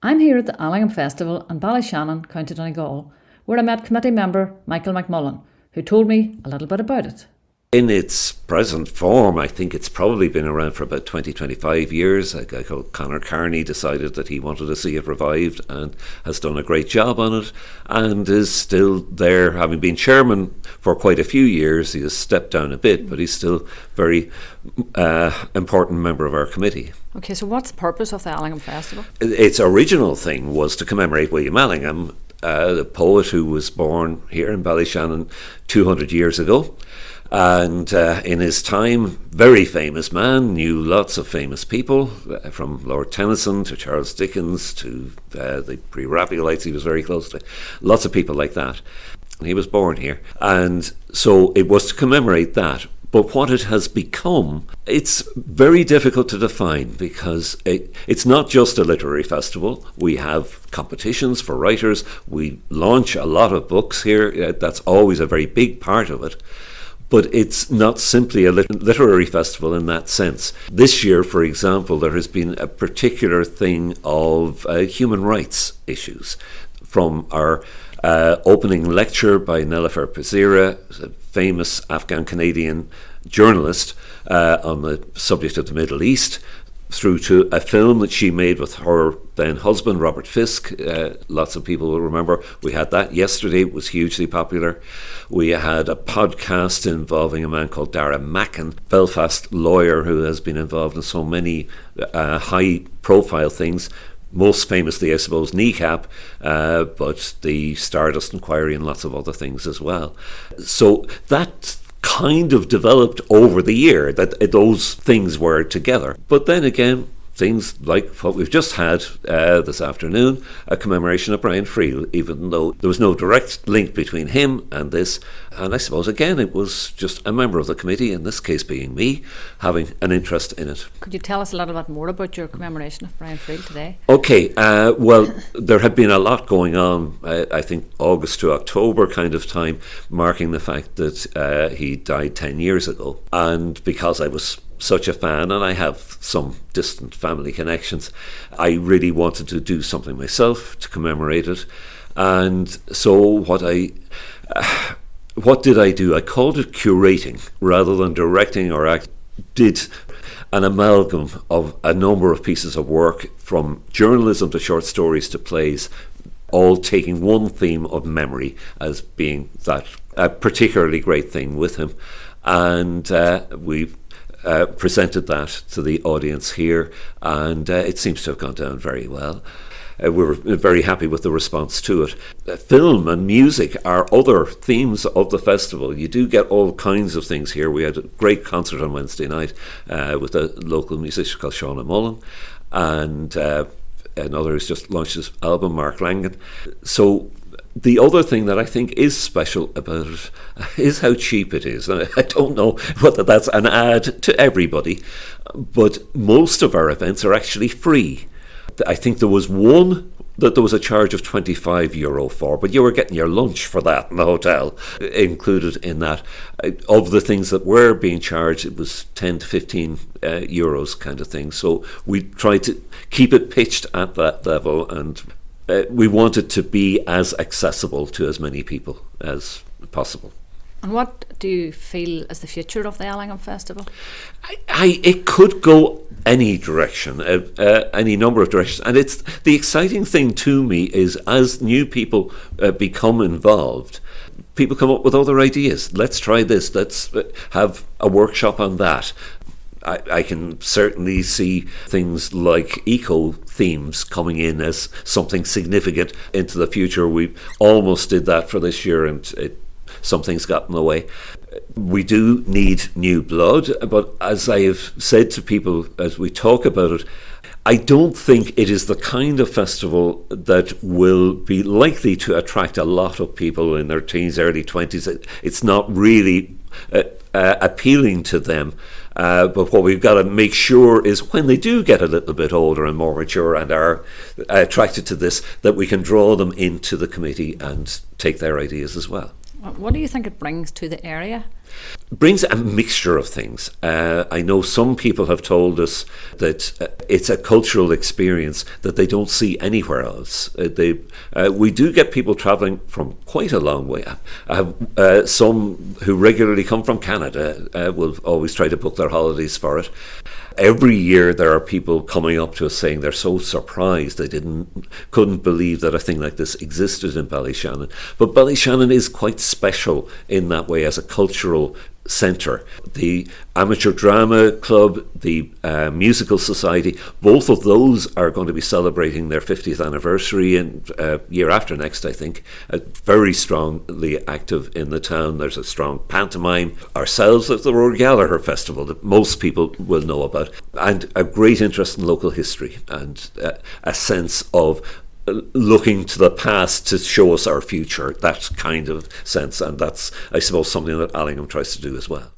I'm here at the Allingham Festival in Ballyshannon, County Donegal, where I met committee member Michael McMullin, who told me a little bit about it. In its present form, I think it's probably been around for about 20, 25 years. A guy called Kearney decided that he wanted to see it revived and has done a great job on it and is still there, having been chairman for quite a few years. He has stepped down a bit, but he's still a very important member of our committee. Okay, so what's the purpose of the Allingham Festival? Its original thing was to commemorate William Allingham, the poet who was born here in Ballyshannon 200 years ago. And in his time, very famous man, knew lots of famous people, from Lord Tennyson to Charles Dickens to the pre-Raphaelites he was very close to. Lots of people like that. He was born here. And so it was to commemorate that. But what it has become, it's very difficult to define because it's not just a literary festival. We have competitions for writers. We launch a lot of books here. That's always a very big part of it. But it's not simply a literary festival in that sense. This year, for example, there has been a particular thing of human rights issues. From our opening lecture by Nellifer Pazira, a famous Afghan-Canadian journalist on the subject of the Middle East, through to a film that she made with her then husband, Robert Fisk. Lots of people will remember. We had that yesterday. It was hugely popular. We had a podcast involving a man called Dara Mackin, Belfast lawyer who has been involved in so many high-profile things. Most famously, I suppose, Kneecap, but the Stardust Inquiry and lots of other things as well. So that kind of developed over the year, that those things were together. But then again, things like what we've just had this afternoon, a commemoration of Brian Friel, even though there was no direct link between him and this. And I suppose, again, it was just a member of the committee, in this case being me, having an interest in it. Could you tell us a little bit more about your commemoration of Brian Friel today? Okay, well, there had been a lot going on, I think August to October kind of time, marking the fact that he died 10 years ago. And because I was such a fan, and I have some distant family connections, I really wanted to do something myself to commemorate it. And so what did I do? I called it curating rather than directing, or I did an amalgam of a number of pieces of work, from journalism to short stories to plays, all taking one theme of memory as being that a particularly great thing with him. And we presented that to the audience here, and it seems to have gone down very well. We were very happy with the response to it. Film and music are other themes of the festival. You do get all kinds of things here. We had a great concert on Wednesday night with a local musician called Sean Mullen, and another has just launched his album, Mark Langan. So the other thing that I think is special about it is how cheap it is. I don't know whether that's an ad to everybody, but most of our events are actually free. I think there was one that there was a charge of €25 for, but you were getting your lunch for that in the hotel included in that. Of the things that were being charged, it was 10 to 15 euros kind of thing. So we tried to keep it pitched at that level, and we wanted to be as accessible to as many people as possible. And what do you feel is the future of the Allingham Festival? It could go any direction, any number of directions. And it's the exciting thing to me is, as new people become involved, people come up with other ideas. Let's try this. Let's have a workshop on that. I can certainly see things like eco themes coming in as something significant into the future. We almost did that for this year, and some things got in the way. We do need new blood, but as I have said to people as we talk about it, I don't think it is the kind of festival that will be likely to attract a lot of people in their teens, early 20s. It's not really appealing to them. But what we've got to make sure is, when they do get a little bit older and more mature and are attracted to this, that we can draw them into the committee and take their ideas as well. What do you think it brings to the area? Brings a mixture of things. I know some people have told us that it's a cultural experience that they don't see anywhere else. We do get people travelling from quite a long way. I have some who regularly come from Canada, will always try to book their holidays for it. Every year there are people coming up to us saying they're so surprised they couldn't believe that a thing like this existed in Ballyshannon. But Ballyshannon is quite special in that way as a cultural centre. The Amateur Drama Club, the Musical Society, both of those are going to be celebrating their 50th anniversary in year after next, I think. Very strongly active in the town. There's a strong pantomime. Ourselves at the Rory Gallagher Festival that most people will know about, and a great interest in local history and a sense of looking to the past to show us our future, that kind of sense. And that's, I suppose, something that Allingham tries to do as well.